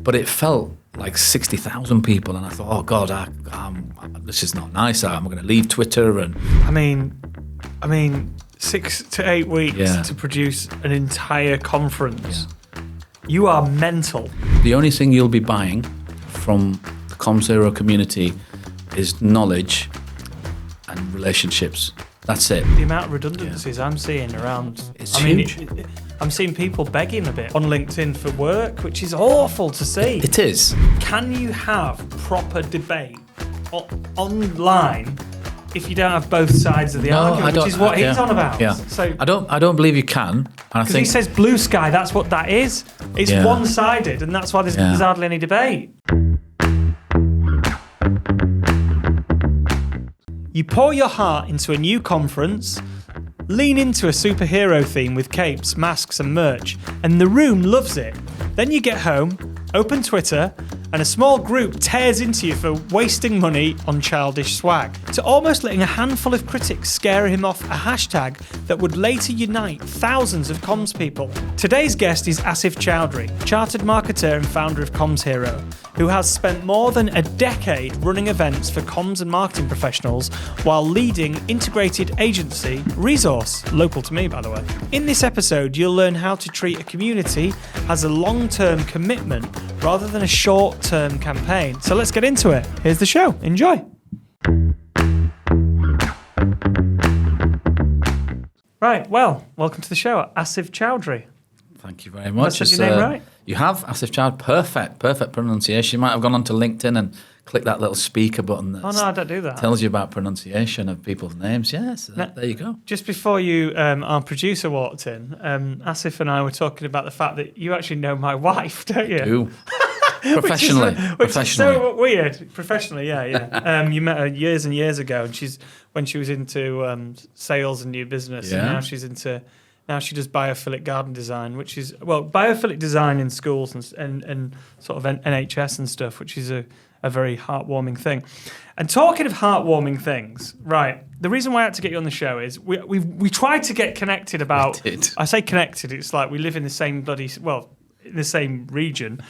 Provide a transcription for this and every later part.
but it felt like 60,000 people, and I thought, oh God, this is not nice. I'm going to leave Twitter. And I mean, 6 to 8 weeks to produce an entire conference. Yeah. You are mental. The only thing you'll be buying from the Comms Hero community is knowledge and relationships. That's it. The amount of redundancies I'm seeing around, it's huge. I'm seeing people begging a bit on LinkedIn for work, which is awful to see. It is. Can you have proper debate online if you don't have both sides of the argument, which is what he's on about? Yeah. So I don't believe you can. Because he says blue sky, that's what that is. It's one-sided, and that's why there's hardly any debate. You pour your heart into a new conference, lean into a superhero theme with capes, masks and merch, and the room loves it. Then you get home, open Twitter, and a small group tears into you for wasting money on childish swag, to almost letting a handful of critics scare him off a hashtag that would later unite thousands of comms people. Today's guest is Asif Chowdhury, chartered marketer and founder of Comms Hero, who has spent more than a decade running events for comms and marketing professionals while leading integrated agency Resource, local to me by the way. In this episode, you'll learn how to treat a community as a long-term commitment rather than a short-term campaign. So let's get into it. Here's the show. Enjoy. Right, well, welcome to the show, Asif Chowdhury. Thank you very much. Have I said your name right? You have, Asif Chowdhury. Perfect pronunciation. You might have gone onto LinkedIn and clicked that little speaker button that I don't do that. Tells you about pronunciation of people's names. Yes, there you go. Just before you, our producer walked in, Asif and I were talking about the fact that you actually know my wife, don't you? I do. Professionally. Which is so weird. Professionally, yeah. You met her years and years ago, and when she was into sales and new business, and now she does biophilic garden design, which is, biophilic design in schools and sort of NHS and stuff, which is a very heartwarming thing. And talking of heartwarming things, right, the reason why I had to get you on the show is we tried to get connected about... We did. I say connected, it's like we live in the same in the same region.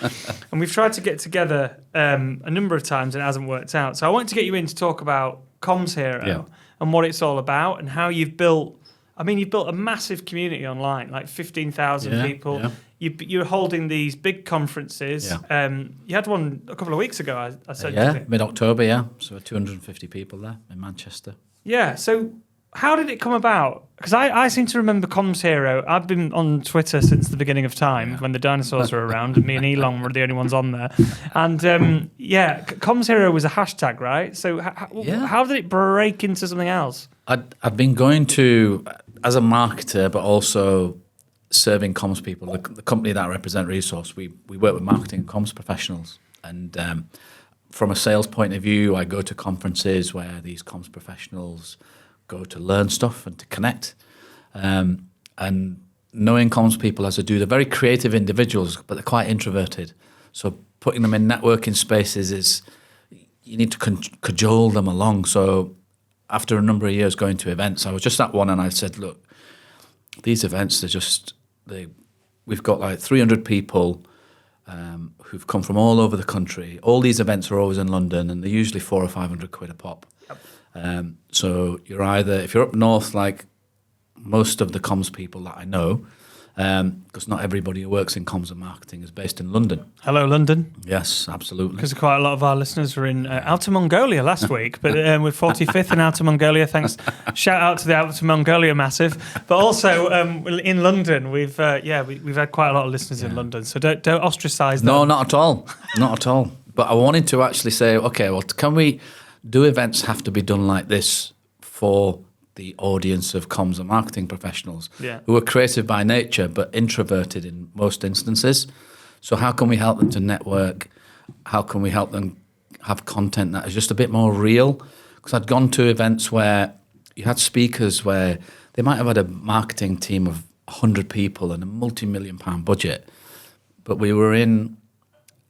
And we've tried to get together a number of times and it hasn't worked out. So I wanted to get you in to talk about Comms Hero and what it's all about and how you've built... you've built a massive community online, like 15,000 people. Yeah. You're holding these big conferences. Yeah. You had one a couple of weeks ago, I said. Mid-October, So 250 people there in Manchester. Yeah, so how did it come about? Because I seem to remember Comms Hero. I've been on Twitter since the beginning of time, when the dinosaurs were around, and me and Elon were the only ones on there. And Comms Hero was a hashtag, right? So how did it break into something else? I'd been going to, as a marketer, but also serving comms people, the company that I represent, Resource, we work with marketing and comms professionals. And from a sales point of view, I go to conferences where these comms professionals go to learn stuff and to connect. And knowing comms people as I do, they're very creative individuals, but they're quite introverted. So putting them in networking spaces is, you need to cajole them along. So after a number of years going to events, I was just at one and I said, look, these events, we've got like 300 people who've come from all over the country. All these events are always in London and they're usually £400 or £500 a pop. Yep. So you're either, if you're up north, like most of the comms people that I know, because not everybody who works in comms and marketing is based in London. Hello, London. Yes, absolutely. Because quite a lot of our listeners were in Outer Mongolia last week, but we're 45th in Outer Mongolia. Thanks. Shout out to the Outer Mongolia massive. But also in London, we've had quite a lot of listeners in London, so don't ostracise them. No, not at all. Not at all. But I wanted to actually say, okay, well, do events have to be done like this for the audience of comms and marketing professionals who are creative by nature but introverted in most instances? So how can we help them to network? How can we help them have content that is just a bit more real? Because I'd gone to events where you had speakers where they might have had a marketing team of 100 people and a multi-million-pound budget, but we were in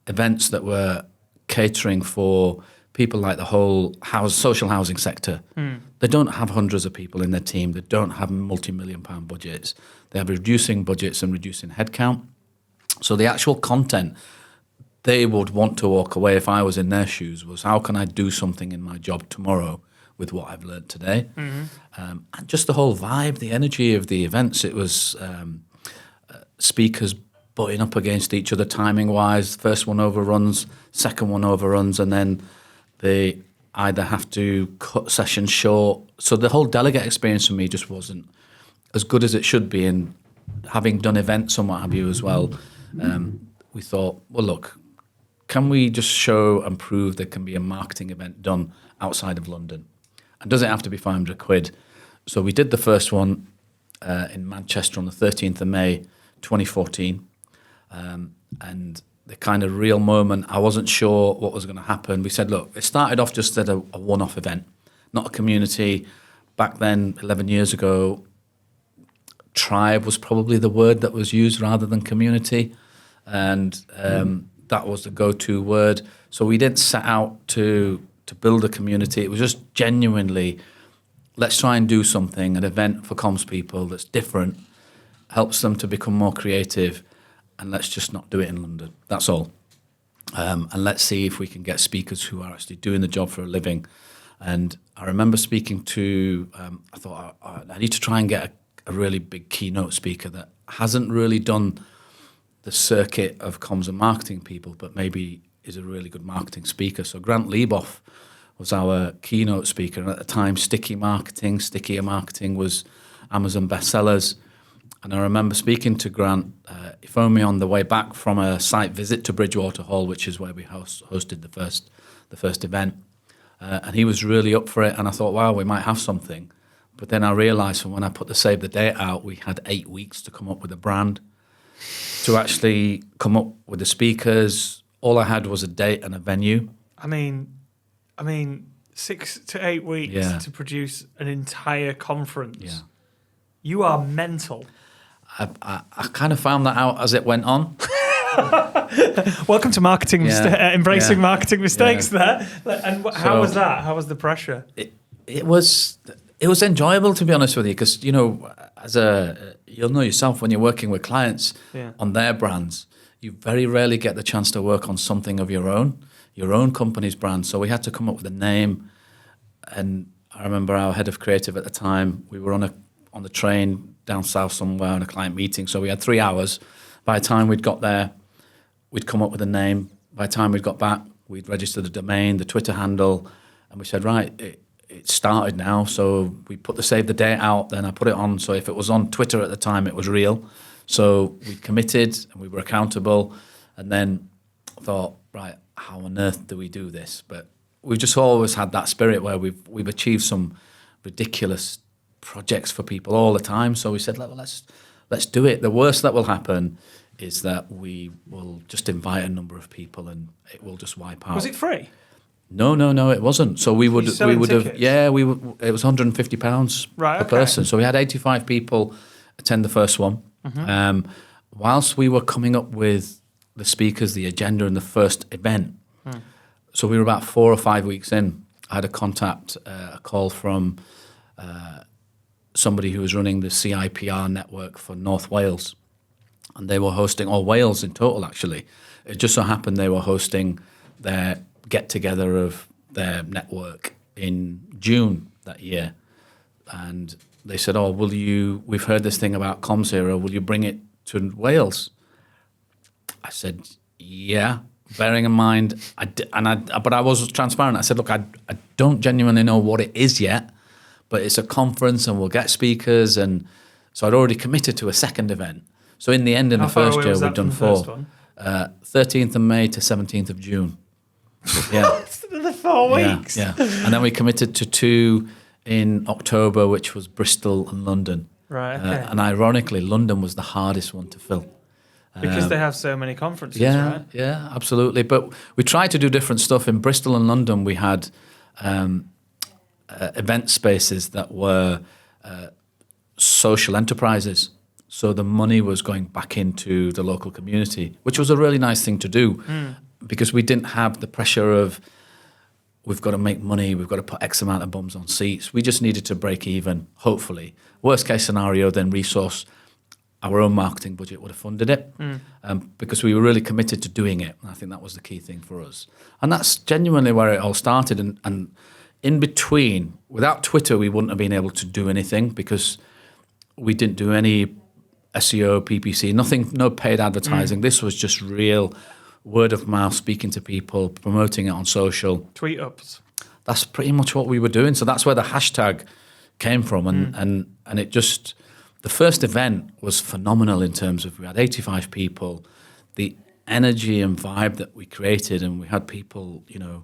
events that were catering for people like the whole social housing sector. They don't have hundreds of people in their team. They don't have multi-million-pound budgets. They have reducing budgets and reducing headcount. So the actual content, they would want to walk away if I was in their shoes was, how can I do something in my job tomorrow with what I've learned today? And just the whole vibe, the energy of the events. It was speakers butting up against each other timing-wise. First one overruns, second one overruns, and then they either have to cut sessions short. So the whole delegate experience for me just wasn't as good as it should be. And having done events and what have you as well, we thought, well, look, can we just show and prove there can be a marketing event done outside of London? And does it have to be 500 quid? So we did the first one in Manchester on the 13th of May, 2014. And the kind of real moment, I wasn't sure what was going to happen. We said, look, it started off just as a one-off event, not a community. Back then, 11 years ago, tribe was probably the word that was used rather than community. And that was the go-to word. So we didn't set out to build a community. It was just genuinely, let's try and do something, an event for comms people that's different, helps them to become more creative, and let's just not do it in London. That's all. And let's see if we can get speakers who are actually doing the job for a living. And I remember speaking to, I thought, I need to try and get a really big keynote speaker that hasn't really done the circuit of comms and marketing people, but maybe is a really good marketing speaker. So Grant Leboff was our keynote speaker. And at the time, Stickier Marketing was Amazon bestsellers. And I remember speaking to Grant, he phoned me on the way back from a site visit to Bridgewater Hall, which is where we hosted the first event. And he was really up for it. And I thought, wow, we might have something. But then I realised from when I put the Save the Date out, we had 8 weeks to come up with a brand, to actually come up with the speakers. All I had was a date and a venue. I mean, 6 to 8 weeks to produce an entire conference. Yeah. You are mental. I kind of found that out as it went on. Welcome to marketing, embracing marketing mistakes there. And how was that? How was the pressure? It was enjoyable, to be honest with you, because, you know, you'll know yourself when you're working with clients on their brands, you very rarely get the chance to work on something of your own company's brand. So we had to come up with a name. And I remember our head of creative at the time, we were on the train down south somewhere on a client meeting. So we had 3 hours. By the time we'd got there, we'd come up with a name. By the time we'd got back, we'd registered the domain, the Twitter handle, and we said, right, it started now. So we put the Save the Date out, then I put it on. So if it was on Twitter at the time, it was real. So we committed and we were accountable. And then thought, right, how on earth do we do this? But we've just always had that spirit where we've achieved some ridiculous projects for people all the time. So we said, let's do it. The worst that will happen is that we will just invite a number of people and it will just wipe out. Was it free? No, it wasn't. So we would tickets? have, it was £150 per person. So we had 85 people attend the first one. Mm-hmm. Whilst we were coming up with the speakers, the agenda, and the first event, so we were about 4 or 5 weeks in. I had a call from somebody who was running the CIPR network for North Wales, and they were hosting, or Wales in total actually. It just so happened they were hosting their get-together of their network in June that year. And they said, we've heard this thing about Comms Hero, will you bring it to Wales? I said, yeah, bearing in mind, but I was transparent. I said, look, I don't genuinely know what it is yet, but it's a conference and we'll get speakers. And so I'd already committed to a second event. So in the end, in the first year, we'd done 4. 13th of May to 17th of June. Yeah. Another 4 weeks. Yeah. And then we committed to 2 in October, which was Bristol and London. Right. Okay. And ironically, London was the hardest one to fill. Because they have so many conferences, right? Yeah, absolutely. But we tried to do different stuff. In Bristol and London, we had event spaces that were social enterprises. So the money was going back into the local community, which was a really nice thing to do because we didn't have the pressure of, we've got to make money, we've got to put X amount of bums on seats. We just needed to break even, hopefully. Worst case scenario, then resource our own marketing budget would have funded it, because we were really committed to doing it. And I think that was the key thing for us. And that's genuinely where it all started. And in between, without Twitter, we wouldn't have been able to do anything because we didn't do any SEO, PPC, nothing, no paid advertising. This was just real word of mouth, speaking to people, promoting it on social. Tweet ups. That's pretty much what we were doing. So that's where the hashtag came from. And it just, the first event was phenomenal in terms of we had 85 people, the energy and vibe that we created, and we had people, you know,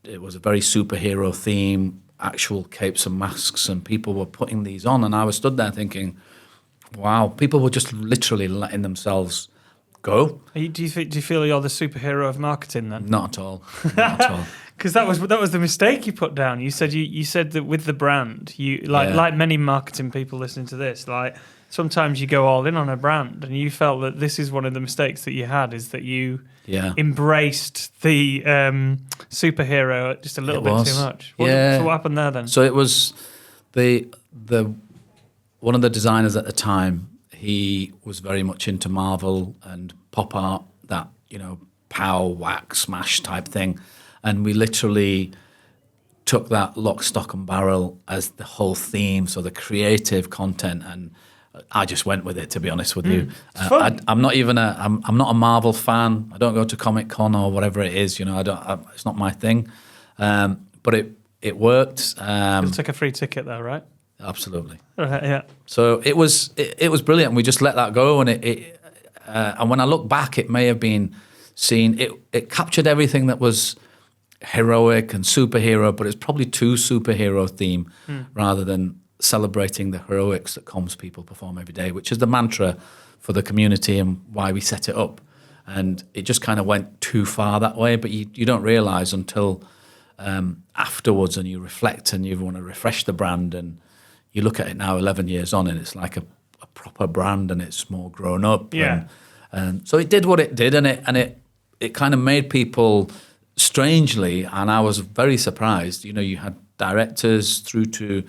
it was a very superhero theme, actual capes and masks, and people were putting these on. And I was stood there thinking, wow, people were just literally letting themselves go. Do you feel you're the superhero of marketing then? Not at all. Not at all. Because that was the mistake you put down. You said that with the brand, like many marketing people listening to this, like sometimes you go all in on a brand, and you felt that this is one of the mistakes that you had, is that you embraced the superhero just a little bit too much. So what happened there then? So it was the one of the designers at the time. He was very much into Marvel and pop art, that, you know, pow, whack, smash type thing. And we literally took that lock, stock and barrel as the whole theme, so the creative content, and I just went with it, to be honest with you. I'm not a Marvel fan. I don't go to Comic Con or whatever it is, you know, it's not my thing. But it worked. You'll take a free ticket there, right? Absolutely. Right, yeah. So it was brilliant. We just let that go, and and when I look back, it may have been seen. It captured everything that was heroic and superhero, but it's probably too superhero theme rather than celebrating the heroics that comms people perform every day, which is the mantra for the community and why we set it up. And it just kind of went too far that way, but you don't realise until afterwards, and you reflect and you want to refresh the brand, and you look at it now 11 years on, and it's like a proper brand, and it's more grown up. Yeah. And so it did what it did, and it kind of made people, strangely, and I was very surprised, you know, you had directors through to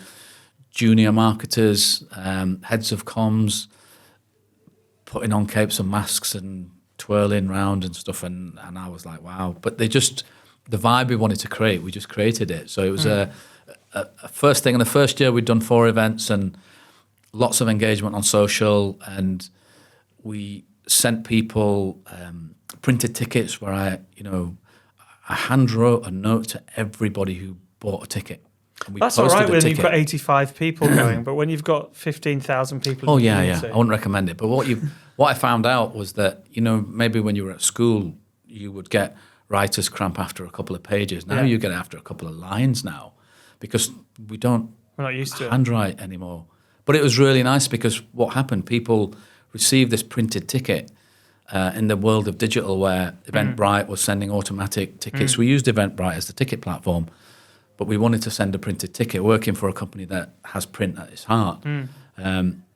junior marketers, heads of comms, putting on capes and masks and twirling round and stuff, and I was like, wow. But the vibe we wanted to create, we just created it. So it was a first thing. In the first year, we'd done 4 events and lots of engagement on social, and we sent people printed tickets where I hand wrote a note to everybody who bought a ticket. That's all right when you've got 85 people going, but when you've got 15,000 people... Oh, yeah. I wouldn't recommend it. But what I found out was that, you know, maybe when you were at school, you would get writer's cramp after a couple of pages. Now you get it after a couple of lines now, because we're not used to handwrite anymore. But it was really nice, because what happened, people received this printed ticket in the world of digital, where Eventbrite was sending automatic tickets. We used Eventbrite as the ticket platform, but we wanted to send a printed ticket, working for a company that has print at its heart.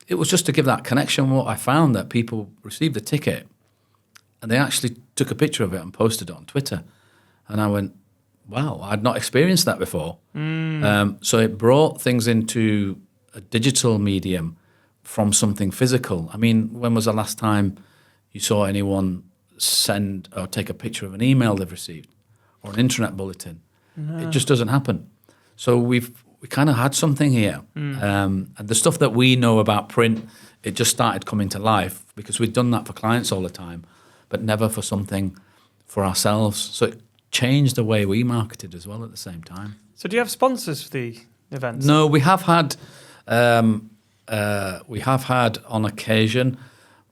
It was just to give that connection. What I found, that people received the ticket and they actually took a picture of it and posted it on Twitter. And I went, wow, I'd not experienced that before. So it brought things into a digital medium from something physical. I mean, when was the last time you saw anyone send or take a picture of an email they've received or an intranet bulletin? No. It just doesn't happen. So we kind of had something here. And the stuff that we know about print, it just started coming to life, because we'd done that for clients all the time, but never for something for ourselves. So it changed the way we marketed as well at the same time. So do you have sponsors for the events? No, we have had on occasion,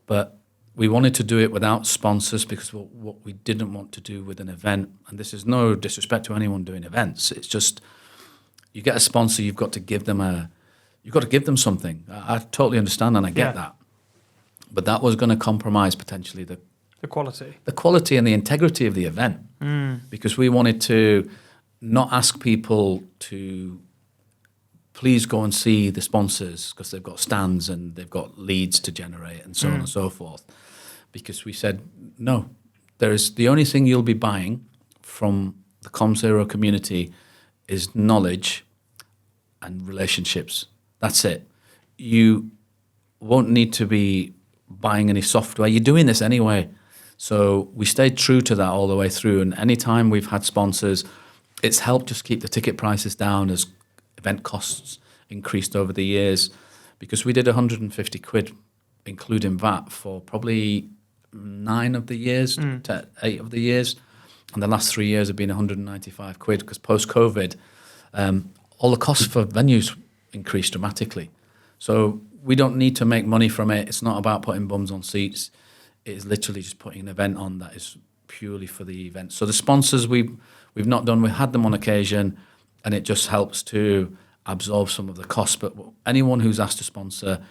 but we wanted to do it without sponsors, because what we didn't want to do with an event, and this is no disrespect to anyone doing events, it's just, you get a sponsor, you've got to give them something. I totally understand, and I get that. But that was going to compromise potentially the quality and the integrity of the event, because we wanted to not ask people to please go and see the sponsors because they've got stands and they've got leads to generate and so on and so forth. Because we said, no, the only thing you'll be buying from the ComZero community is knowledge and relationships. That's it. You won't need to be buying any software. You're doing this anyway. So we stayed true to that all the way through. And anytime we've had sponsors, it's helped just keep the ticket prices down as event costs increased over the years. Because we did 150 quid, including VAT, for probably 9 of the years, to 8 of the years. And the last 3 years have been 195 quid because post-COVID, all the costs for venues increased dramatically. So we don't need to make money from it. It's not about putting bums on seats. It is literally just putting an event on that is purely for the event. So the sponsors we've not done. We've had them on occasion, and it just helps to absorb some of the costs. But anyone who's asked to sponsor,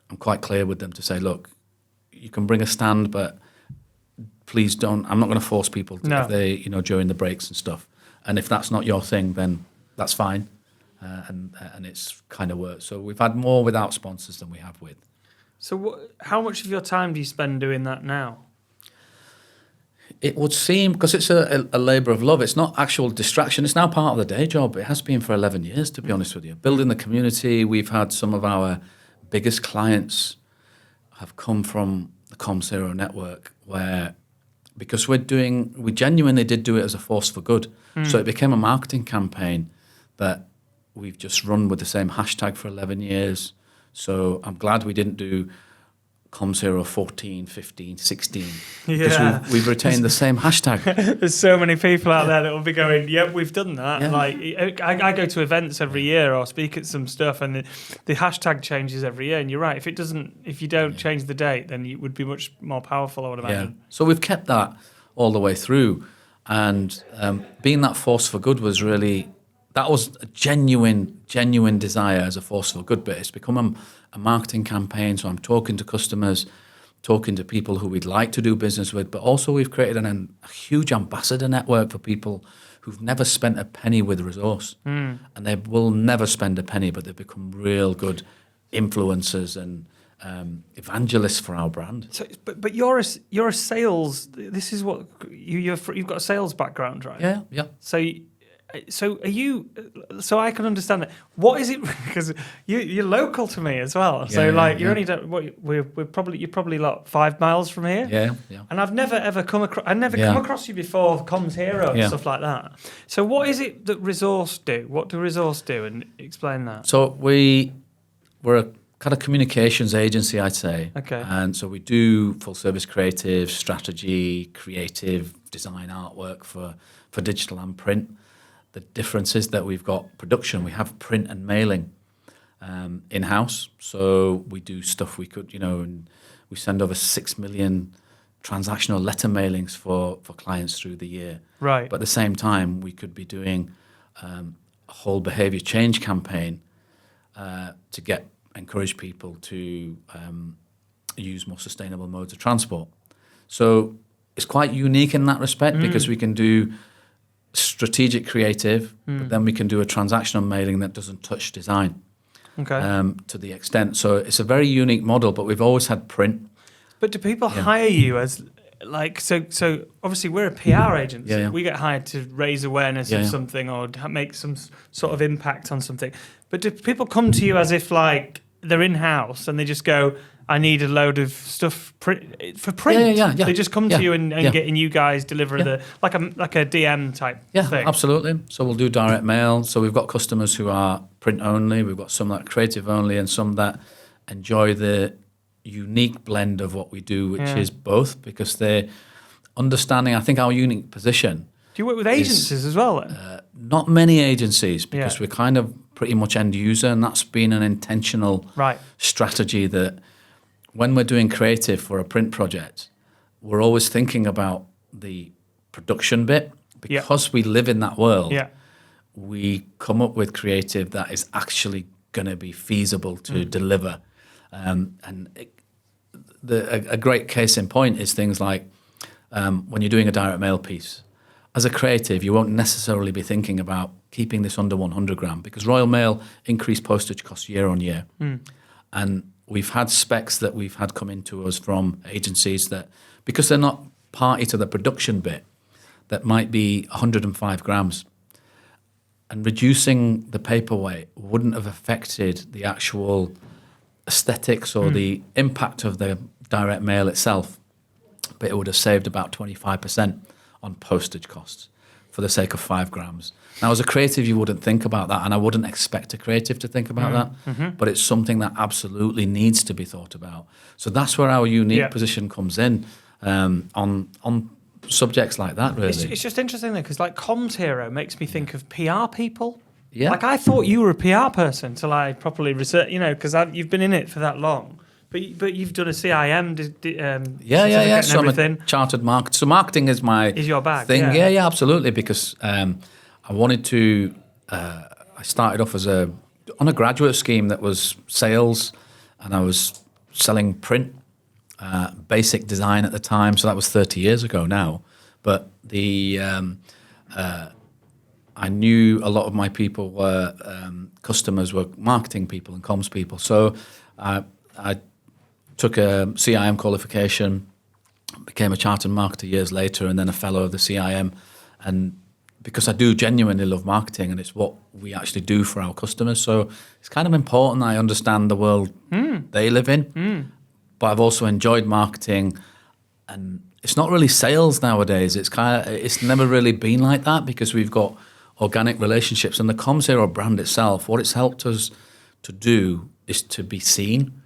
I'm quite clear with them to say, look, you can bring a stand, but please don't. I'm not going to force people to, if they, during the breaks and stuff. And if that's not your thing, then that's fine. And it's kind of worked. So we've had more without sponsors than we have with. So how much of your time do you spend doing that now? It would seem, because it's a labour of love, it's not actual distraction. It's now part of the day job. It has been for 11 years, to be honest with you. Building the community, we've had some of our biggest clients have come from the Comms Hero network, where, because we genuinely did do it as a force for good. So it became a marketing campaign that we've just run with the same hashtag for 11 years. So I'm glad we didn't do Comms Hero 14, 15, 16. Because we've retained the same hashtag. There's so many people out there that will be going, yep, we've done that. Yeah. Like I go to events every year or speak at some stuff, and the hashtag changes every year. And you're right, if you don't change the date, then it would be much more powerful, I would imagine. Yeah. So we've kept that all the way through. And being that force for good was really, that was a genuine desire as a force for good, but it's become a marketing campaign. So I'm talking to customers, talking to people who we'd like to do business with, but also we've created a huge ambassador network for people who've never spent a penny with Resource. And they will never spend a penny, but they've become real good influencers and evangelists for our brand. So, but you're a sales. This is what you've got a sales background, right? Yeah. So are you? So I can understand that. What is it? Because you're local to me as well. So you're only you're probably like 5 miles from here. Yeah. And I've never ever come across. I've never come across you before. Comms Hero and stuff like that. So what is it that Resource do? What do Resource do? And explain that. So we're a kind of communications agency, I'd say. Okay. And so we do full service creative, strategy, creative design, artwork for digital and print. The difference is that we've got production. We have print and mailing in-house. So we do stuff we could, and we send over 6 million transactional letter mailings for clients through the year. Right. But at the same time, we could be doing a whole behaviour change campaign to encourage people to use more sustainable modes of transport. So it's quite unique in that respect because we can do strategic creative, but then we can do a transactional mailing that doesn't touch design to the extent. So it's a very unique model, but we've always had print. But do people hire you as so obviously we're a PR agency. Yeah. We get hired to raise awareness of something or make some sort of impact on something. But do people come to you as if like they're in-house and they just go, I need a load of stuff for print? Yeah. They just come to you and getting you guys deliver like a DM type thing? Yeah, absolutely. So we'll do direct mail. So we've got customers who are print only. We've got some that are creative only and some that enjoy the unique blend of what we do, which is both, because they're understanding, I think, our unique position. Do you work with agencies as well then? Not many agencies, because we're kind of pretty much end user, and that's been an intentional strategy that when we're doing creative for a print project, we're always thinking about the production bit. Because we live in that world, we come up with creative that is actually going to be feasible to deliver. A great case in point is things like when you're doing a direct mail piece. As a creative, you won't necessarily be thinking about keeping this under 100 gram because Royal Mail increased postage costs year on year. And we've had specs that we've had come into us from agencies that, because they're not party to the production bit, that might be 105 grams. And reducing the paperweight wouldn't have affected the actual aesthetics or the impact of the direct mail itself, but it would have saved about 25% on postage costs for the sake of 5 grams. Now, as a creative, you wouldn't think about that, and I wouldn't expect a creative to think about that, but it's something that absolutely needs to be thought about. So that's where our unique position comes in on subjects like that, really. It's just interesting, though, because like Comms Hero makes me think of PR people. Yeah. Like, I thought you were a PR person until I properly researched, because you've been in it for that long. But you've done a CIM, yeah. So everything. I'm a chartered marketer. So marketing is your bag thing. Yeah, absolutely. Because I wanted to. I started off on a graduate scheme that was sales, and I was selling print, basic design at the time. So that was 30 years ago now. But I knew a lot of my people were customers were marketing people and comms people. So I took a CIM qualification, became a chartered marketer years later, and then a fellow of the CIM. And because I do genuinely love marketing, and it's what we actually do for our customers, so it's kind of important I understand the world they live in. But I've also enjoyed marketing, and it's not really sales nowadays. It's never really been like that because we've got organic relationships, and the Comms Hero brand itself, what it's helped us to do is to be seen,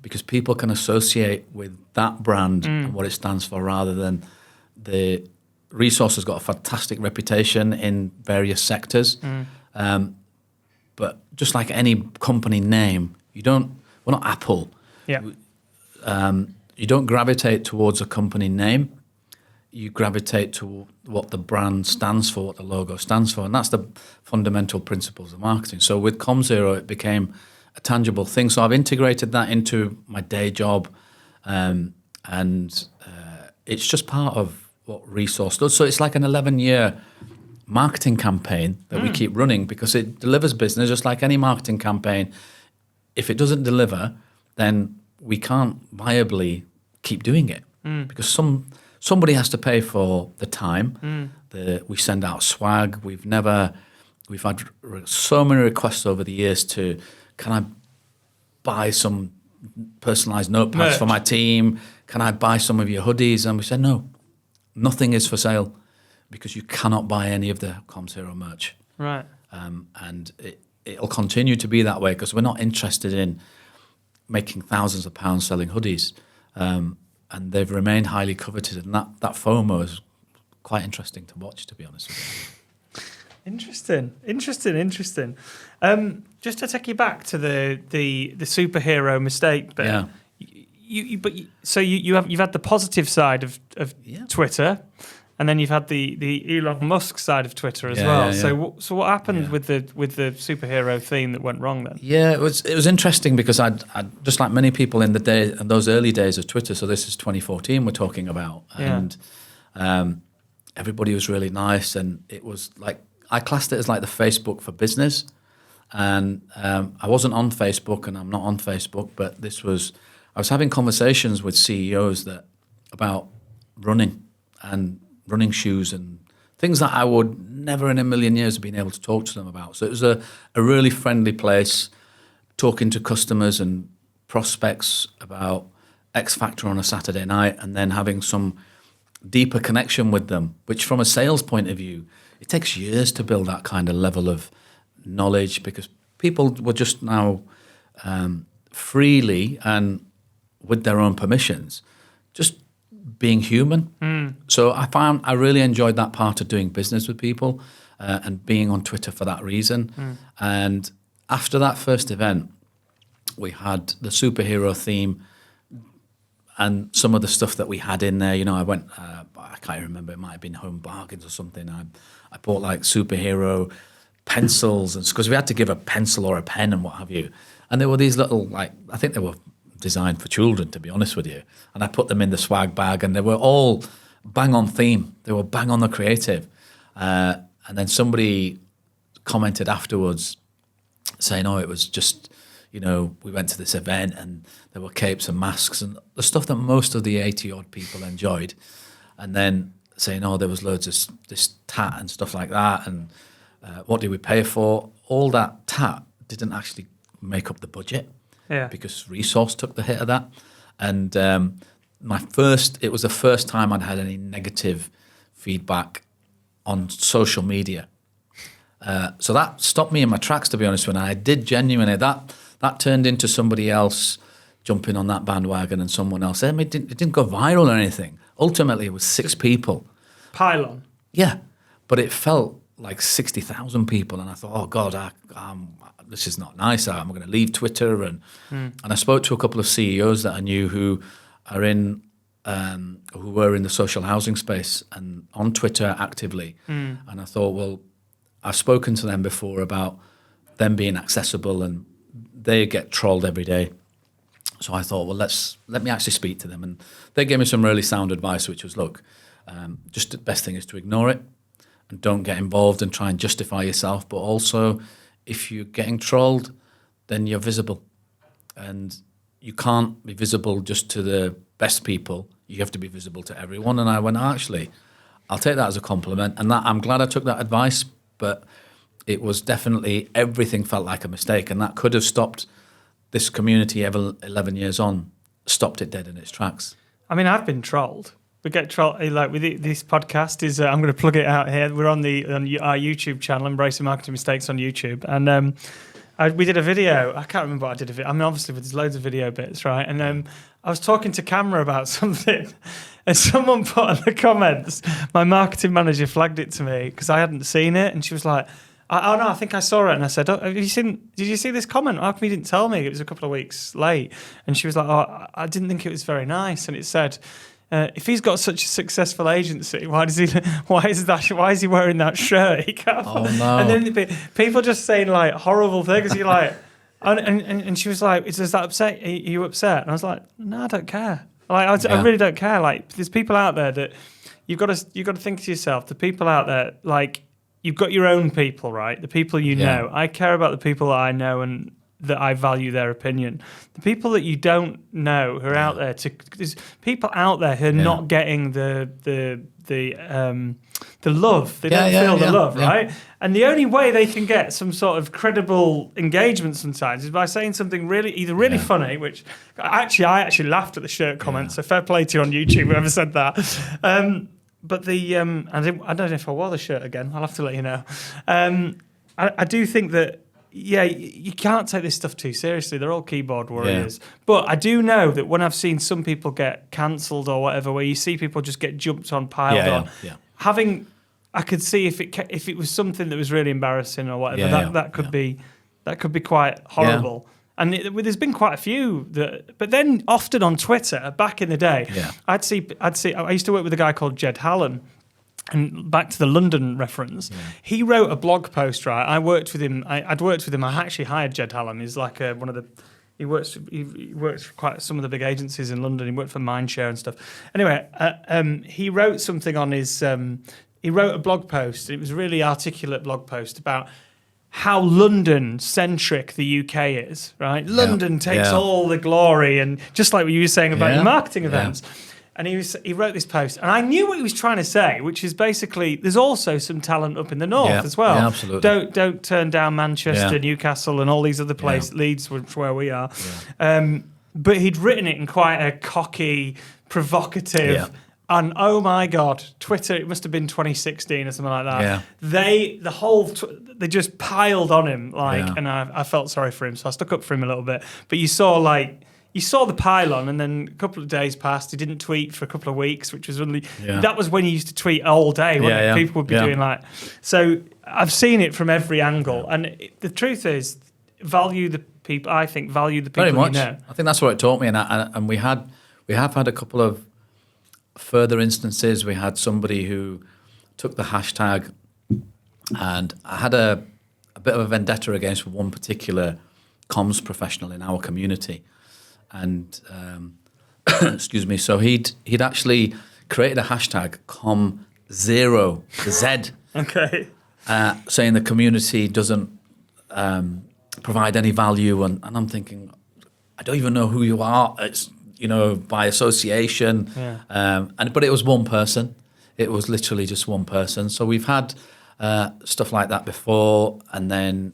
because people can associate with that brand and what it stands for, rather than the resource has got a fantastic reputation in various sectors. But just like any company name, we're not Apple. Yeah. You don't gravitate towards a company name. You gravitate to what the brand stands for, what the logo stands for, and that's the fundamental principles of marketing. So with Comms Hero, it became a tangible thing. So I've integrated that into my day job, and it's just part of what Resource does. So it's like an 11-year marketing campaign that we keep running, because it delivers business just like any marketing campaign. If it doesn't deliver, then we can't viably keep doing it, because somebody has to pay for the time. We send out swag. We've had so many requests over the years to, can I buy some personalised notepads for my team? Can I buy some of your hoodies? And we said, no, nothing is for sale, because you cannot buy any of the Comms Hero merch. Right. And it'll continue to be that way, because we're not interested in making thousands of pounds selling hoodies. And they've remained highly coveted, and that FOMO is quite interesting to watch, to be honest with you. Interesting. Just to take you back to the superhero mistake bit. Yeah. You've had the positive side of Twitter, and then you've had the Elon Musk side of Twitter as well. Yeah. So what happened with the superhero theme that went wrong then? Yeah, it was interesting, because I'd just like many people in those early days of Twitter. So this is 2014 we're talking about, and everybody was really nice, and it was like, I classed it as like the Facebook for business. And I wasn't on Facebook, and I'm not on Facebook, but I was having conversations with CEOs about running and running shoes and things that I would never in a million years have been able to talk to them about. So it was a really friendly place, talking to customers and prospects about X Factor on a Saturday night, and then having some deeper connection with them, which from a sales point of view, it takes years to build that kind of level of knowledge, because people were just now freely and with their own permissions, just being human. So I really enjoyed that part of doing business with people, and being on Twitter for that reason. And after that first event, we had the superhero theme and some of the stuff that we had in there. I went, I can't remember, it might have been Home Bargains or something. I bought like superhero pencils, and because we had to give a pencil or a pen and what have you. And there were these little, like, I think they were designed for children, to be honest with you. And I put them in the swag bag, and they were all bang on theme. They were bang on the creative. And then somebody commented afterwards saying, it was just, we went to this event and there were capes and masks and the stuff that most of the 80-odd people enjoyed. And then saying, there was loads of this tat and stuff like that. And what did we pay for? All that tat didn't actually make up the budget. because resource took the hit of that. And it was the first time I'd had any negative feedback on social media. So that stopped me in my tracks, to be honest. When I did genuinely, that turned into somebody else jumping on that bandwagon and someone else. It didn't go viral or anything. Ultimately, it was 6 people. Pylon. Yeah, but it felt like 60,000 people, and I thought, oh God, this is not nice. I'm going to leave Twitter, and I spoke to a couple of CEOs that I knew who are who were in the social housing space and on Twitter actively, and I thought, well, I've spoken to them before about them being accessible, and they get trolled every day. So I thought, well, let me actually speak to them, and they gave me some really sound advice, which was, look, just the best thing is to ignore it and don't get involved and try and justify yourself. But also, if you're getting trolled, then you're visible. And you can't be visible just to the best people. You have to be visible to everyone. And I went, actually, I'll take that as a compliment. And I'm glad I took that advice. But it was definitely, everything felt like a mistake. And that could have stopped this community 11 years on, stopped it dead in its tracks. I mean, I've been trolled. We get trolled, like with this podcast is, I'm going to plug it out here. We're on our YouTube channel, Embracing Marketing Mistakes on YouTube. And we did a video. I can't remember what I did of it. I mean, obviously there's loads of video bits, right? And I was talking to camera about something, and someone put in the comments, my marketing manager flagged it to me because I hadn't seen it. And she was like, oh no, I think I saw it. And I said, did you see this comment? How come you didn't tell me? It was a couple of weeks late. And she was like, oh, I didn't think it was very nice. And it said, if he's got such a successful agency, why is he wearing that shirt? He can't. Oh no! And then people just saying like horrible things. You're like, and she was like, "Does that upset? Are you upset?" And I was like, "No, I don't care. Like, I really don't care. Like, there's people out there that you've got to think to yourself. The people out there, like, you've got your own people, right? The people you know. I care about the people that I know and that I value their opinion. The people that you don't know who are out there, there's people out there who are not getting the love. They don't feel the love, right? And the only way they can get some sort of credible engagement sometimes is by saying something really funny, which I actually laughed at the shirt comment, so fair play to you on YouTube, whoever said that. But I don't know if I wore the shirt again. I'll have to let you know. I do think that, you can't take this stuff too seriously. They're all keyboard warriors. Yeah. But I do know that when I've seen some people get cancelled or whatever, where you see people just get jumped on, piled on, I could see if it was something that was really embarrassing or whatever, that could be quite horrible. And there's been quite a few but then often on Twitter back in the day, I used to work with a guy called Jed Hallen. And back to the London reference, he wrote a blog post, right? I worked with him. I'd worked with him. I actually hired Jed Hallam. He's like one of the. He works for quite some of the big agencies in London. He worked for Mindshare and stuff. Anyway, he wrote something on his. He wrote a blog post. It was a really articulate blog post about how London-centric the UK is, right? London takes all the glory, and just like what you were saying about your marketing events. And he wrote this post, and I knew what he was trying to say, which is basically there's also some talent up in the north as well. Yeah, absolutely. Don't turn down Manchester, Newcastle, and all these other places. Leeds, where we are. Yeah. But he'd written it in quite a cocky, provocative. And oh my God, Twitter! It must have been 2016 or something like that. Yeah. They just piled on him and I felt sorry for him, so I stuck up for him a little bit. But you saw the pylon, and then a couple of days passed. He didn't tweet for a couple of weeks, which was really. That was when he used to tweet all day. When people would be doing So I've seen it from every angle, and the truth is, value the people. I think value the people. Very much. You know. I think that's what it taught me, and we have had a couple of further instances. We had somebody who took the hashtag, and I had a bit of a vendetta against one particular comms professional in our community. And excuse me, so he'd actually created a hashtag com0 Z, saying the community doesn't provide any value, and I'm thinking, I don't even know who you are. It's by association, but it was one person. It was literally just one person. So we've had stuff like that before, and then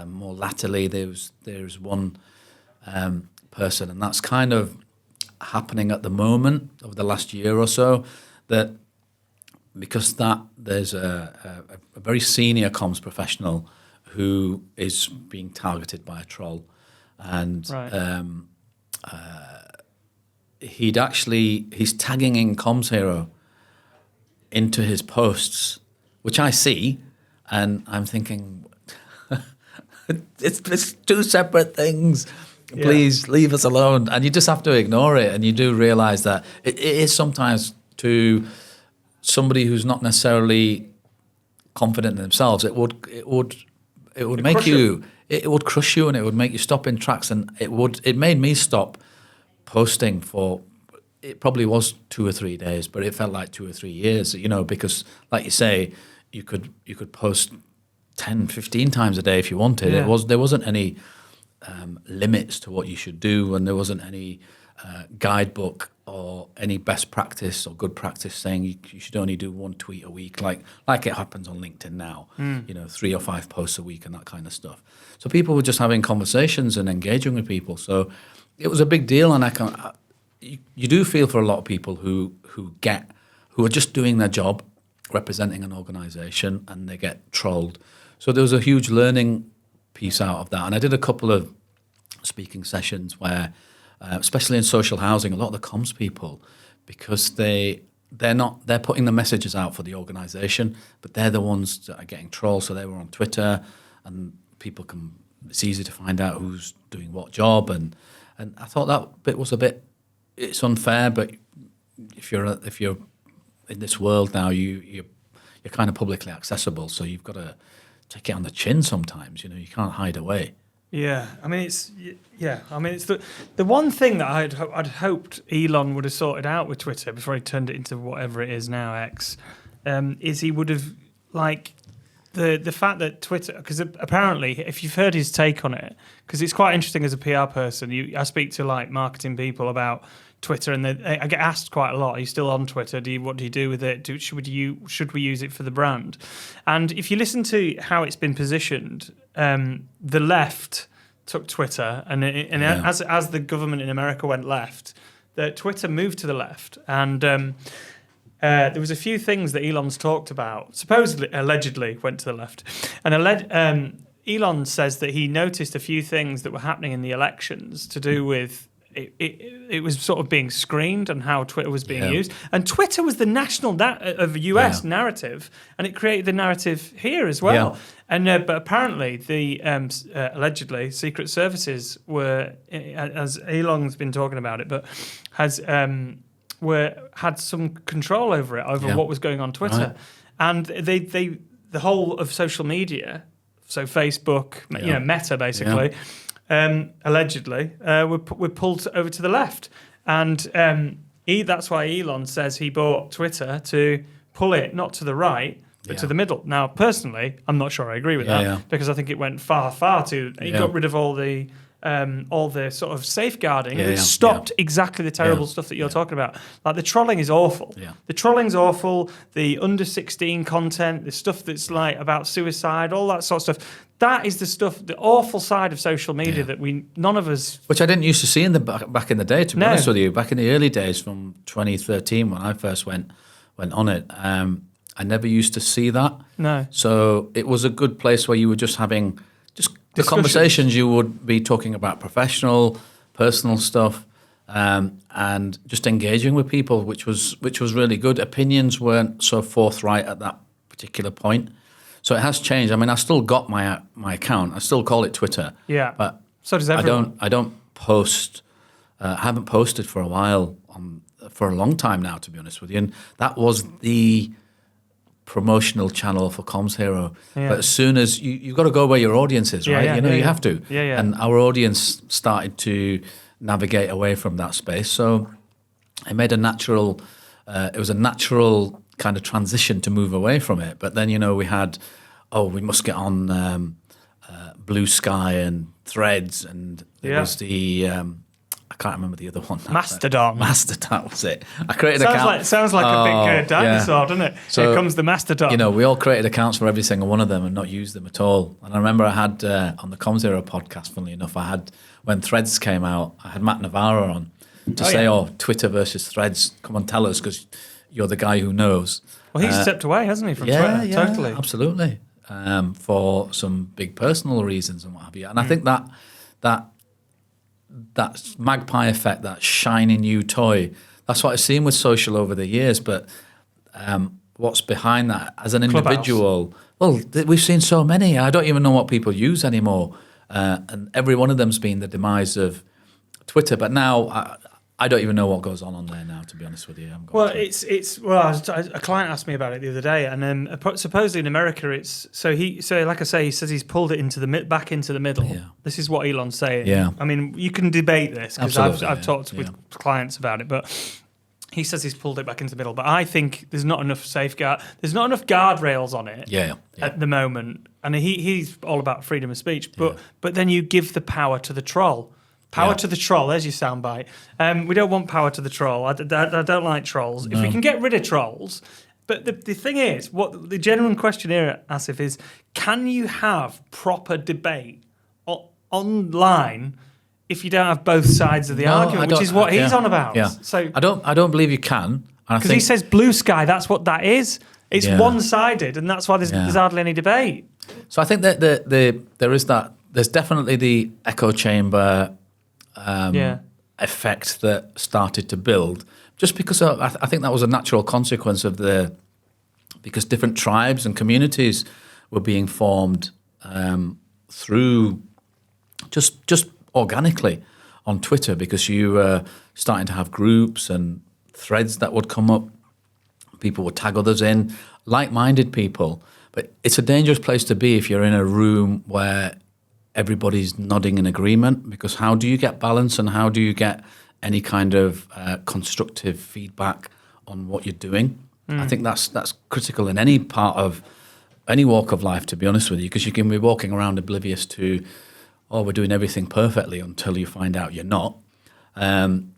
more latterly there's one person, and that's kind of happening at the moment over the last year or so. That because there's a very senior comms professional who is being targeted by a troll, and he's tagging in Comms Hero into his posts, which I see, and I'm thinking, it's two separate things. Please leave us alone. And you just have to ignore it, and you do realise that it is sometimes to somebody who's not necessarily confident in themselves. It would make you. It would crush you, and it would make you stop in tracks. And it made me stop posting for. It probably was 2 or 3 days, but it felt like 2 or 3 years. Because, like you say, you could post 10, 15 times a day if you wanted. Yeah. There wasn't any limits to what you should do, and there wasn't any guidebook or any best practice or good practice saying you should only do 1 tweet a week, like it happens on LinkedIn now. 3 or 5 posts a week and that kind of stuff. So people were just having conversations and engaging with people. So it was a big deal, and you do feel for a lot of people who are just doing their job, representing an organisation, and they get trolled. So there was a huge learning piece out of that, and I did a couple of speaking sessions where, especially in social housing, a lot of the comms people, because they're putting the messages out for the organisation, but they're the ones that are getting trolled. So they were on Twitter, and it's easy to find out who's doing what job, and I thought that bit was it's unfair, but if you're in this world now, you're kind of publicly accessible, so you've got to take it on the chin sometimes. You can't hide away. Yeah, I mean it's the one thing that I'd hoped Elon would have sorted out with Twitter before he turned it into whatever it is now, X, is he would have the fact that Twitter, because apparently if you've heard his take on it, because it's quite interesting as a PR person, I speak to marketing people about Twitter, and I get asked quite a lot, are you still on Twitter? What do you do with it? Should we use it for the brand? And if you listen to how it's been positioned, the left took Twitter, and as the government in America went left, Twitter moved to the left, and there was a few things that Elon's talked about, supposedly, allegedly went to the left, and Elon says that he noticed a few things that were happening in the elections to do with it was sort of being screened and how Twitter was being used. And Twitter was the national of US narrative, and it created the narrative here as well. Yeah. And but apparently, the allegedly Secret Services were, as Elon's been talking about it, but had some control over what was going on Twitter, and the whole of social media, so Facebook, Meta basically. Yeah. Allegedly, were pulled over to the left. And that's why Elon says he bought Twitter to pull it not to the right, but to the middle. Now, personally, I'm not sure I agree with that, because I think it went far, far too... He got rid of all the sort of safeguarding. It stopped exactly the terrible stuff that you're talking about. Like, the trolling is awful. Yeah. The trolling's awful. The under-16 content, the stuff that's about suicide, all that sort of stuff. That is the stuff, the awful side of social media that none of us... Which I didn't used to see back in the day, to be honest with you. Back in the early days from 2013, when I first went on it, I never used to see that. No. So it was a good place where you were just having... The conversations you would be talking about professional, personal stuff, and just engaging with people, which was really good. Opinions weren't so forthright at that particular point, so it has changed. I mean, I still got my account. I still call it Twitter. Yeah, but so does everyone. I don't post. I haven't posted for a while, for a long time now, to be honest with you. And that was the promotional channel for Comms Hero. Yeah. But as soon as you've got to go where your audience is, right? You have to. Yeah. And our audience started to navigate away from that space. So it made it was a natural kind of transition to move away from it. But then, we had, we must get on Blue Sky and Threads, and there was the I can't remember the other one. Mastodon. Mastodon was it. I created an account. Sounds like a big dinosaur, doesn't it? So, here comes the Mastodon. You know, we all created accounts for every single one of them and not used them at all. And I remember I had, on the Comms Era podcast, funnily enough, when Threads came out, I had Matt Navarro on to say, Twitter versus Threads, come on, tell us, because you're the guy who knows. Well, he's stepped away, hasn't he, from Twitter? Yeah, totally. Absolutely. For some big personal reasons and what have you. And I think that magpie effect, that shiny new toy, that's what I've seen with social over the years. But what's behind that as an individual? Well, we've seen so many. I don't even know what people use anymore. And every one of them's been the demise of Twitter. But now I don't even know what goes on there now, to be honest with you. A client asked me about it the other day, and supposedly in America, he says he's pulled it back into the middle. Yeah. This is what Elon's saying. Yeah. I mean, you can debate this because I've talked with clients about it, but he says he's pulled it back into the middle. But I think there's not enough there's not enough guardrails on it at the moment, and he's all about freedom of speech. But then you give the power to the troll. Power to the troll, there's your soundbite. We don't want power to the troll. I don't like trolls. No. If we can get rid of trolls, but the thing is, what the genuine question here, Asif, is can you have proper debate online if you don't have both sides of the argument, which is what he's on about. Yeah. So I don't believe you can. Because he says blue sky, that's what that is. It's one-sided, and that's why there's hardly any debate. So I think that there is that. There's definitely the echo chamber effect that started to build, just because I think that was a natural consequence of because different tribes and communities were being formed through just organically on Twitter, because you were starting to have groups and threads that would come up. People would tag others in, like-minded people. But it's a dangerous place to be if you're in a room where everybody's nodding in agreement, because how do you get balance and how do you get any kind of constructive feedback on what you're doing? I think that's critical in any part of any walk of life, to be honest with you, because you can be walking around oblivious to, we're doing everything perfectly, until you find out you're not. And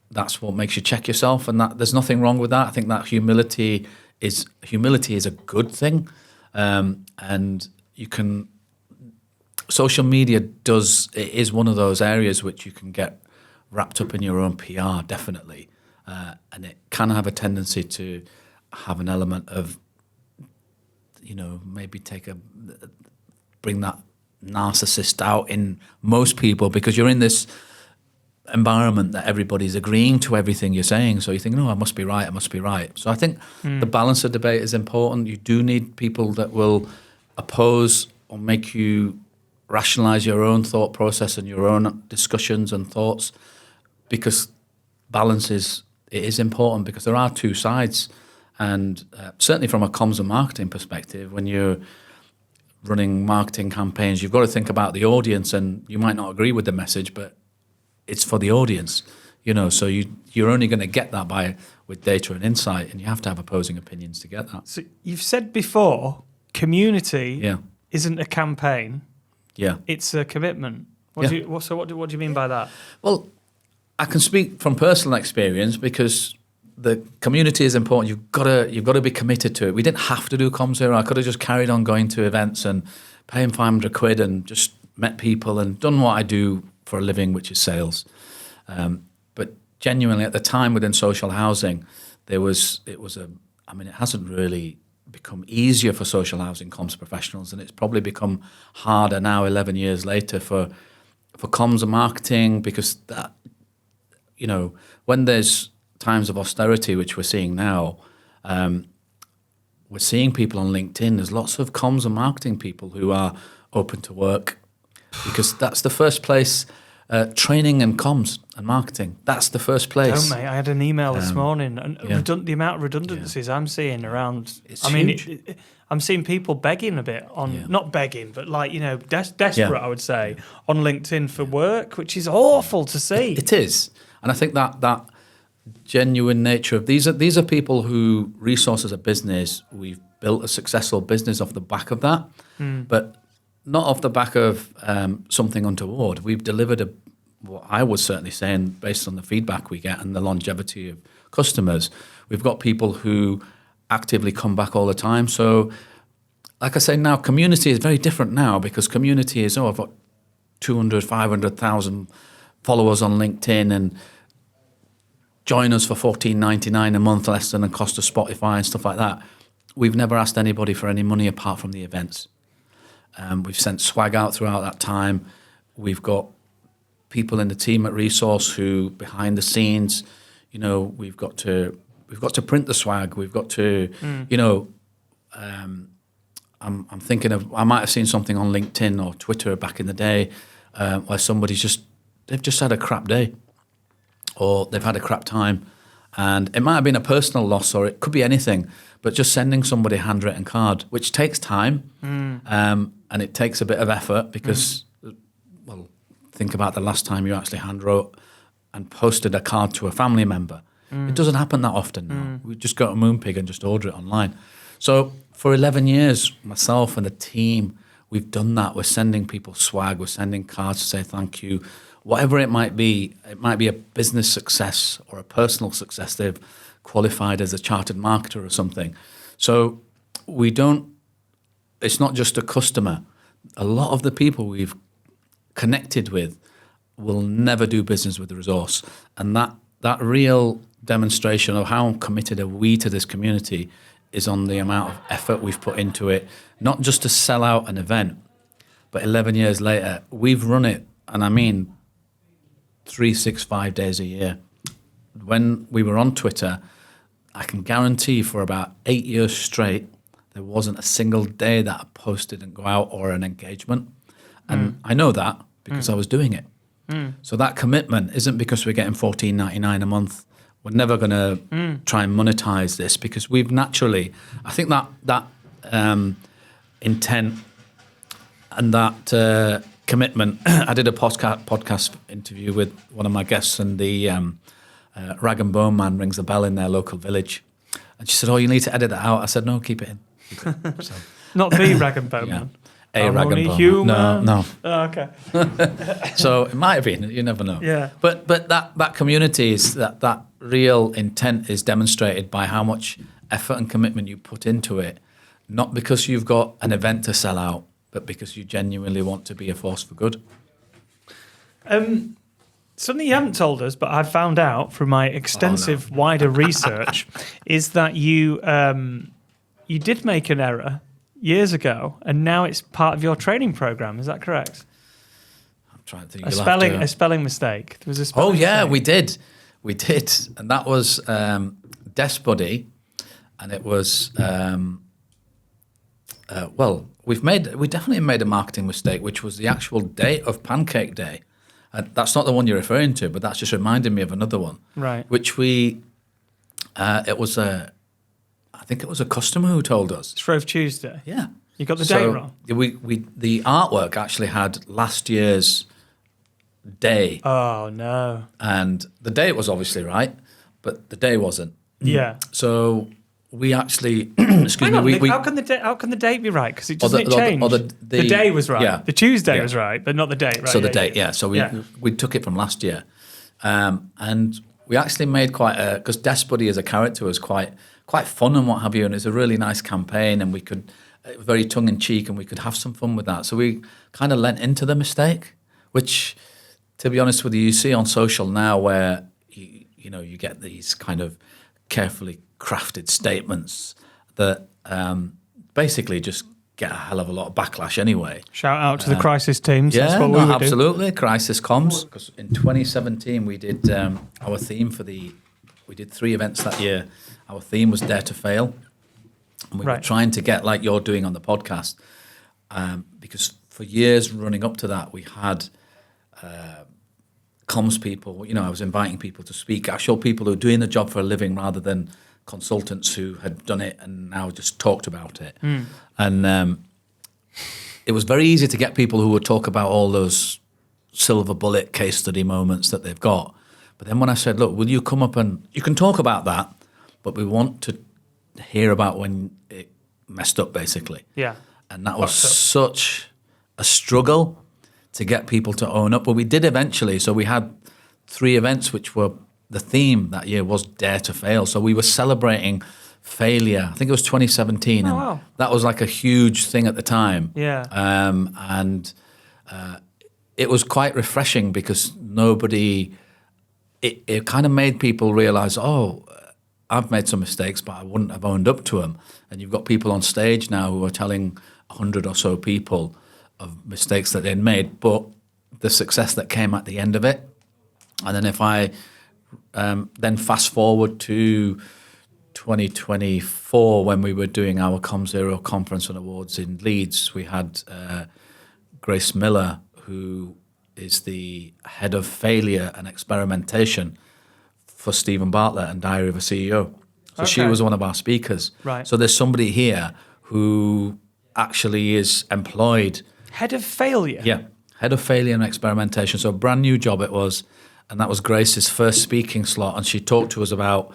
that's what makes you check yourself, and that there's nothing wrong with that. I think that humility is a good thing, and you can. Social media is one of those areas which you can get wrapped up in your own PR, definitely, and it can have a tendency to have an element of, maybe bring that narcissist out in most people, because you're in this environment that everybody's agreeing to everything you're saying, so you think, no, I must be right. So I think the balance of debate is important. You do need people that will oppose or make you rationalize your own thought process and your own discussions and thoughts, because balance is important, because there are two sides. And certainly from a comms and marketing perspective, when you're running marketing campaigns, you've got to think about the audience, and you might not agree with the message, but it's for the audience, so you're only going to get that with data and insight, and you have to have opposing opinions to get that. So you've said before, community isn't a campaign. Yeah, it's a commitment. What do you mean by that? Well, I can speak from personal experience, because the community is important. You've got to be committed to it. We didn't have to do Comms Era. I could have just carried on going to events and paying £500 and just met people and done what I do for a living, which is sales. But genuinely, at the time within social housing, it hasn't really become easier for social housing comms professionals, and it's probably become harder now 11 years later for comms and marketing, because that, when there's times of austerity, which we're seeing now, we're seeing people on LinkedIn. There's lots of comms and marketing people who are open to work, because that's the first place. Training and comms and marketing, that's the first place. Oh, mate, I had an email this morning, and the amount of redundancies I'm seeing around. Huge. I'm seeing people begging a bit not begging, but desperate, I would say, on LinkedIn for work, which is awful to see. It is. And I think that genuine nature of these are people who resource as a business. We've built a successful business off the back of that, but not off the back of something untoward. We've delivered what I was certainly saying, based on the feedback we get and the longevity of customers, we've got people who actively come back all the time. So, like I say, now community is very different now, because community is, I've got 200, 500,000 followers on LinkedIn and join us for $14.99 a month, less than the cost of Spotify and stuff like that. We've never asked anybody for any money apart from the events. We've sent swag out throughout that time. We've got people in the team at Resource who, behind the scenes, we've got to print the swag. We've got to, I'm thinking of, I might have seen something on LinkedIn or Twitter back in the day where they've just had a crap day, or they've had a crap time, and it might have been a personal loss, or it could be anything. But just sending somebody a handwritten card, which takes time, and it takes a bit of effort, because, well, think about the last time you actually handwrote and posted a card to a family member. It doesn't happen that often now. We just go to Moonpig and just order it online. So for 11 years, myself and the team, we've done that. We're sending people swag. We're sending cards to say thank you. Whatever it might be a business success or a personal success. They've qualified as a chartered marketer or something. So it's not just a customer. A lot of the people we've connected with will never do business with the Resource. And that real demonstration of how committed are we to this community is on the amount of effort we've put into it, not just to sell out an event, but 11 years later, we've run it, and I mean 365 days a year. When we were on Twitter, I can guarantee for about 8 years straight, there wasn't a single day that a post didn't go out or an engagement. And I know that because I was doing it. So that commitment isn't because we're getting $14.99 a month. We're never going to try and monetize this, because we've naturally, I think that intent and that commitment. I did a podcast interview with one of my guests, and the Rag and Bone Man rings a bell in their local village. And she said, "Oh, you need to edit that out." I said, "No, keep it in." So, Not the Rag and Bone Man. A Rag and Bone human. No. Oh, okay. So it might have been. You never know. Yeah. But that community is that real intent is demonstrated by how much effort and commitment you put into it, not because you've got an event to sell out, but because you genuinely want to be a force for good. Something you haven't told us, but I've found out from my extensive wider research, is that you did make an error years ago, and now it's part of your training program. Is that correct? I'm trying to think. A spelling mistake. There was a spelling mistake. we did, and that was Desk Buddy, and it was we definitely made a marketing mistake, which was the actual date of Pancake Day. That's not the one you're referring to, but that's just reminded me of another one. Right. Which I think it was a customer who told us. It's Shrove Tuesday. Yeah. You got the date wrong. The artwork actually had last year's day. Oh, no. And the date was obviously right, but the day wasn't. Yeah. So we actually, how can the date be right? Because it doesn't change. The day was right. Yeah. The Tuesday was right, but not the date, right? So the date, yeah. So we took it from last year. And we actually made because Desk Buddy as a character was quite fun and what have you, and it's a really nice campaign, and we could, very tongue-in-cheek, and we could have some fun with that. So we kind of lent into the mistake, which, to be honest with you, you see on social now where, you get these kind of carefully crafted statements that basically just get a hell of a lot of backlash anyway. Shout out to the crisis teams. Yeah, that's what we would absolutely. Do. Crisis comms. Because in 2017 we did our theme we did 3 events that year. Our theme was Dare to Fail. And we were trying to get, like you're doing on the podcast, because for years running up to that, we had comms people. I was inviting people to speak, actual people who are doing the job for a living rather than consultants who had done it and now just talked about it. And it was very easy to get people who would talk about all those silver bullet case study moments that they've got. But then when I said, look, will you come up and you can talk about that, but we want to hear about when it messed up, basically. Yeah. And that was such a struggle to get people to own up. But we did eventually. So we had 3 events, which were the theme that year was Dare to Fail. So we were celebrating failure. I think it was 2017. Oh, wow. That was like a huge thing at the time. Yeah. And it was quite refreshing because it kind of made people realize, I've made some mistakes, but I wouldn't have owned up to them. And you've got people on stage now who are telling 100 or so people of mistakes that they'd made, but the success that came at the end of it. And then if I then fast forward to 2024, when we were doing our ComZero Conference and Awards in Leeds, we had Grace Miller, who is the head of failure and experimentation for Stephen Bartlett and Diary of a CEO. So she was one of our speakers. Right. So there's somebody here who actually is employed. Head of failure? Yeah, head of failure and experimentation. So a brand new job it was, and that was Grace's first speaking slot, and she talked to us about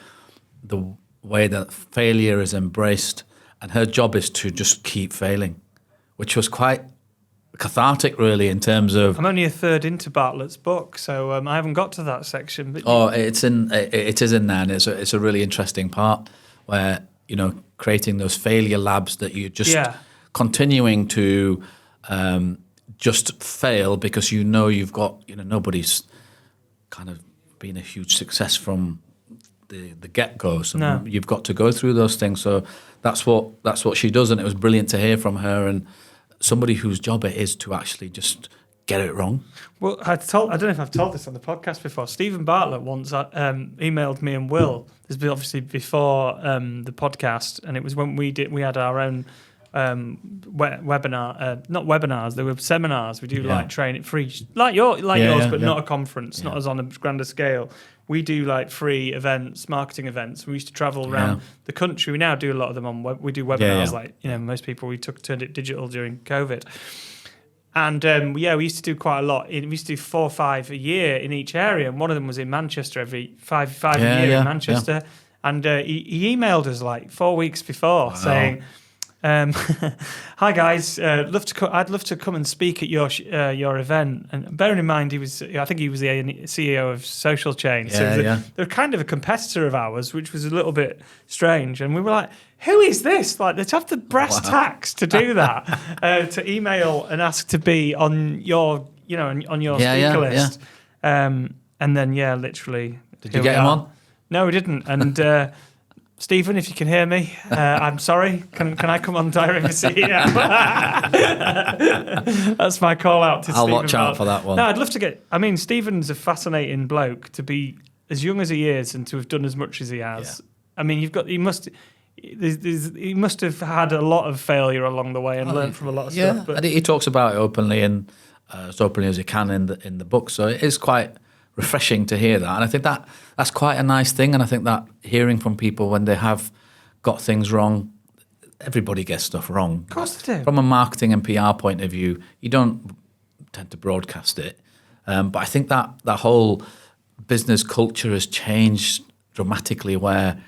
the way that failure is embraced, and her job is to just keep failing, which was quite cathartic, really, in terms of. I'm only a third into Bartlett's book, so I haven't got to that section. But it is in there, and it's a really interesting part where creating those failure labs that you're just continuing to just fail because you've got nobody's kind of been a huge success from the get-go. So you've got to go through those things. So that's what she does, and it was brilliant to hear from her and somebody whose job it is to actually just get it wrong. Well, I don't know if I've told this on the podcast before. Stephen Bartlett once emailed me and Will. This was obviously before the podcast, and it was when we had our own webinar, not webinars, they were seminars. We do like training free, like yours, but not a conference, not as on a grander scale. We do like free events, marketing events. We used to travel around the country. We now do a lot of them on we do webinars, like most people. We turned it digital during COVID, and we used to do quite a lot. We used to do 4 or 5 a year in each area, and one of them was in Manchester every five a year in Manchester. And he emailed us like 4 weeks before saying, "Hi guys, I'd love to come and speak at your event." And bearing in mind, I think he was the CEO of Social Chain, so they're kind of a competitor of ours, which was a little bit strange. And we were like, "Who is this? Like, to have the brass tacks to do that, to email and ask to be on your, on your speaker list." And then, literally, did you get him on? No, we didn't. And Stephen, if you can hear me, I'm sorry. Can I come on Diary of a CEO? That's my call out to Stephen. I'll watch out for that one. No, I'd love to get. I mean, Stephen's a fascinating bloke to be as young as he is and to have done as much as he has. Yeah. I mean, he must have had a lot of failure along the way and learned from a lot of stuff. But he talks about it openly and as openly as he can in the book. So it is quite refreshing to hear that, and I think that's quite a nice thing. And I think that hearing from people when they have got things wrong, everybody gets stuff wrong. Of course they do. From a marketing and PR point of view, you don't tend to broadcast it, but I think that whole business culture has changed dramatically, where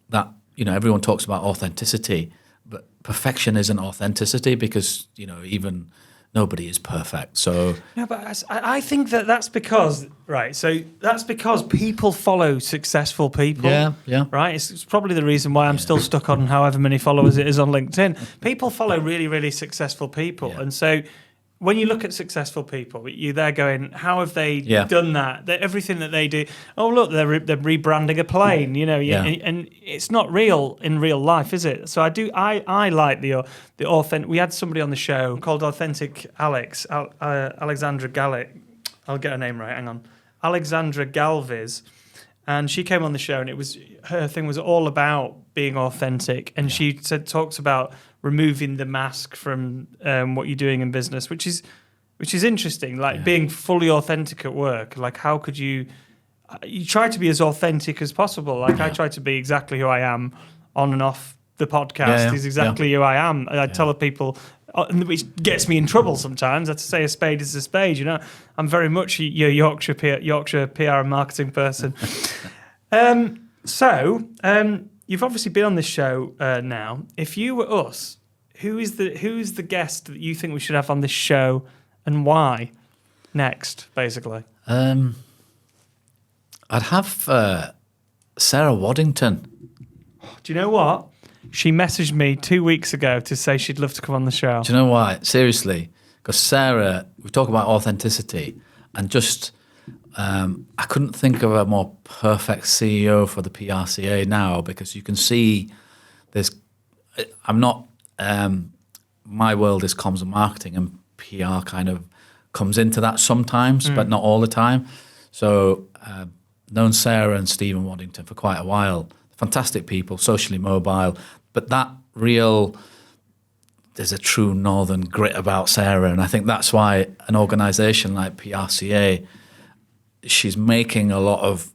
that everyone talks about authenticity, but perfection isn't authenticity because even nobody is perfect. So no, but I think that's because that's because people follow successful people. Yeah. Right. It's probably the reason why I'm still stuck on however many followers it is on LinkedIn. People follow really, really successful people, and so when you look at successful people, you're there going, how have they done that? everything that they do. Oh, look, they're rebranding a plane, and it's not real in real life, is it? So I like the authentic. We had somebody on the show called Authentic Alex, Alexandra Gallic. I'll get her name right. Hang on, Alexandra Galviz. And she came on the show, and her thing was all about being authentic. And she talks about removing the mask from what you're doing in business, which is interesting. Like being fully authentic at work. Like how could you try to be as authentic as possible? Like I try to be exactly who I am on and off the podcast. Is exactly who I am. I tell people, which gets me in trouble sometimes. I have to say a spade is a spade. I'm very much your Yorkshire PR and marketing person. So you've obviously been on this show now. If you were us, who's the guest that you think we should have on this show, and why? next, basically? I'd have Sarah Waddington. Do you know what? She messaged me 2 weeks ago to say she'd love to come on the show. Do you know why? Seriously, because Sarah, we talk about authenticity, and just I couldn't think of a more perfect CEO for the PRCA now, because you can see I'm not. My world is comms and marketing, and PR kind of comes into that sometimes, but not all the time. So, known Sarah and Stephen Waddington for quite a while. Fantastic people, socially mobile, but there's a true northern grit about Sarah, and I think that's why an organisation like PRCA, she's making a lot of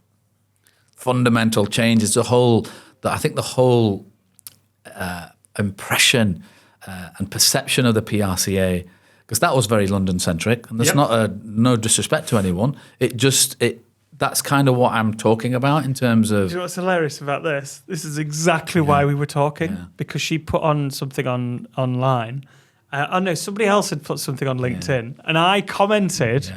fundamental changes. I think the whole impression and perception of the PRCA, because that was very London-centric, and that's no disrespect to anyone. That's kind of what I'm talking about in terms of... Do you know what's hilarious about this? This is exactly why we were talking, because she put on something online. Somebody else had put something on LinkedIn, and I commented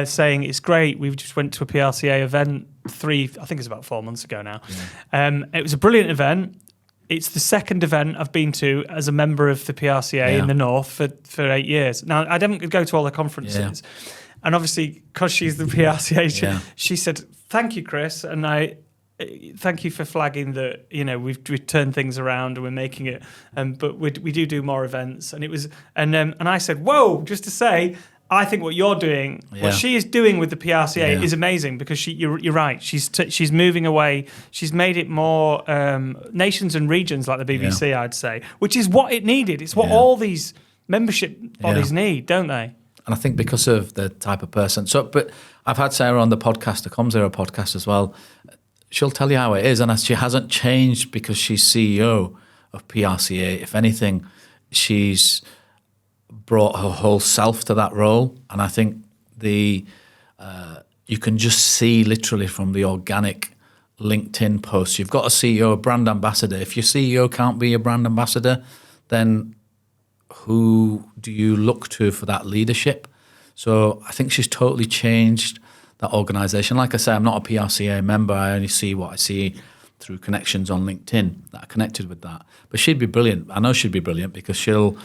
saying, it's great, we've just went to a PRCA event I think it's about 4 months ago now. It was a brilliant event. It's the second event I've been to as a member of the PRCA in the North for 8 years. Now, I didn't go to all the conferences. Yeah. And obviously, because she's the PRCA, she said, thank you, Chris. And I thank you for flagging that, we've turned things around and we're making it. But we do more events. And it was, and I said, whoa, just to say, I think what you're doing, what she is doing with the PRCA is amazing, because you're right. She's moving away. She's made it more nations and regions like the BBC, I'd say, which is what it needed. It's what all these membership bodies need, don't they? And I think because of the type of person. But I've had Sarah on the podcast, the ComZero podcast as well. She'll tell you how it is, and she hasn't changed because she's CEO of PRCA. If anything, she's brought her whole self to that role, and I think you can just see literally from the organic LinkedIn posts. You've got a CEO, a brand ambassador. If your CEO can't be a brand ambassador, then who do you look to for that leadership? So I think she's totally changed that organisation. Like I say, I'm not a PRCA member. I only see what I see through connections on LinkedIn that are connected with that. But she'd be brilliant. I know she'd be brilliant because she'll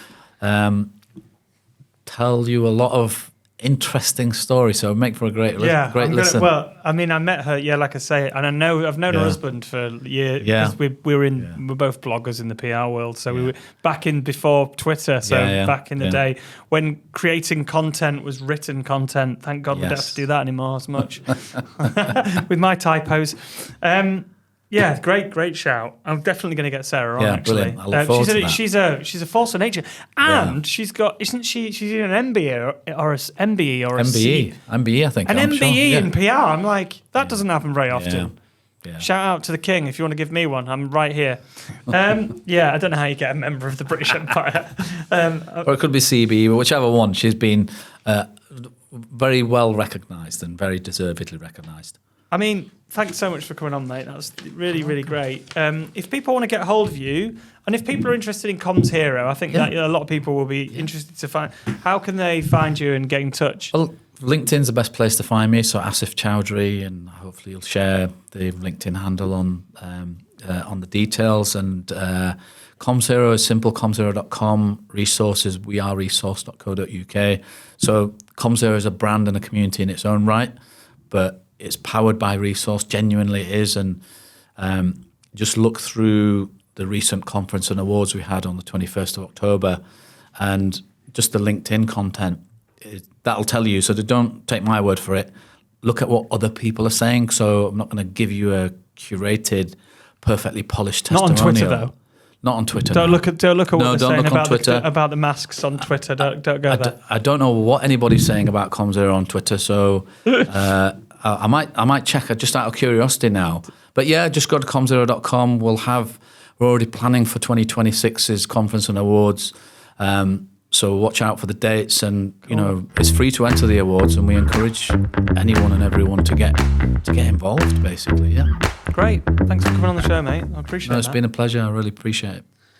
tell you a lot of interesting stories. So make for a great listen. Well, I mean, I met her, like I say, and I've known her husband for years. Yeah. We're both bloggers in the PR world. So we were back in before Twitter. So back in the day when creating content was written content. Thank God we don't have to do that anymore as much with my typos. Great shout. I'm definitely going to get Sarah on. Actually, brilliant. I look forward to that. She's a force of nature, and she's got. Isn't she? She's in an MBA or a MBE or a MBE, I think. An MBE in PR. I'm like, that doesn't happen very often. Yeah. Shout out to the king if you want to give me one. I'm right here. I don't know how you get a member of the British Empire. Or it could be CBE, but whichever one. She's been very well recognised and very deservedly recognised. I mean, thanks so much for coming on, mate. That was really, really great. If people want to get hold of you, and if people are interested in Comms Hero, I think that a lot of people will be interested to find. How can they find you and get in touch? Well, LinkedIn's the best place to find me. So Asif Chowdhury, and hopefully you'll share the LinkedIn handle on the details. And Comms Hero is simple, commshero.com. Resources, weareresource.co.uk. So Comms Hero is a brand and a community in its own right, but it's powered by Resource, genuinely it is. And just look through the recent conference and awards we had on the 21st of October and just the LinkedIn content. That'll tell you. So don't take my word for it. Look at what other people are saying. So I'm not going to give you a curated, perfectly polished testimonial. Not on Twitter, though. Not on Twitter. Don't look at what they're saying about the masks on Twitter. Don't go there. I don't know what anybody's saying about ComZero on Twitter. So I might check just out of curiosity now. But just go to commzero.com. We're already planning for 2026's conference and awards. So watch out for the dates, and it's free to enter the awards, and we encourage anyone and everyone to get involved. Basically, Great. Thanks for coming on the show, mate. I appreciate it. It's been a pleasure. I really appreciate it.